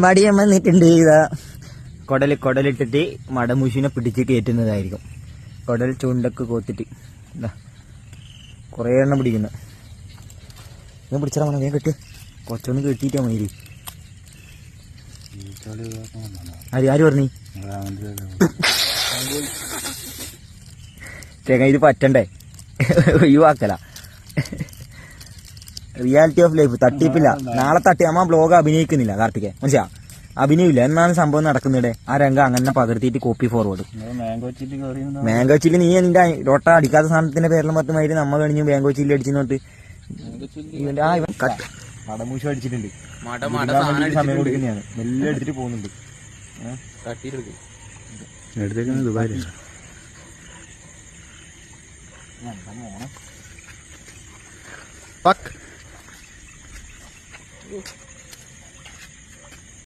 മടിയൻ വന്നിട്ടുണ്ട്. ഇതാ കൊടലിട്ടിട്ട് മടമൂശിനെ പിടിച്ച് കയറ്റുന്നതായിരിക്കും. കൊടൽ ചൂണ്ടക്ക് കോത്തിട്ട് ഇതാ കുറേ എണ്ണം പിടിക്കുന്നു. ഞാൻ പിടിച്ചാൽ മതി, ഞാൻ കെട്ടി കൊച്ചൊന്ന് കെട്ടിയിട്ടാ മതി. ആര് പറഞ്ഞു ചേങ്ങ ഇത് പറ്റണ്ടേ? ഒഴിവാക്കല. Reality of life. തട്ടിപ്പില്ല. നാളെ തട്ടി അമ്മ ബ്ലോഗ് അഭിനയിക്കുന്നില്ല കാർത്തികേ, മനസ്സിലാ? അഭിനയില്ല. എന്നാണ് സംഭവം നടക്കുന്നത്. ആ രംഗം അങ്ങനെ പകർത്തിയിട്ട് കോപ്പി ഫോർവേഡ്. മാംഗോ ചില്ലി നീ നിന്റെ റൊട്ട അടിക്കാത്ത സാധനത്തിന്റെ പേരിലും പത്ത് മൈര് നമ്മ കഴിഞ്ഞ് മാംഗോ ചില്ലി അടിച്ചിട്ട് ഇവൻ മടമൂശം അടിച്ചിട്ടുണ്ട്. സമയം കൊടുക്കുന്നതാണ്. മെല്ലെ എടുത്തിട്ട് പോകുന്നുണ്ട്. ദുബായിലാണ്. Fuck.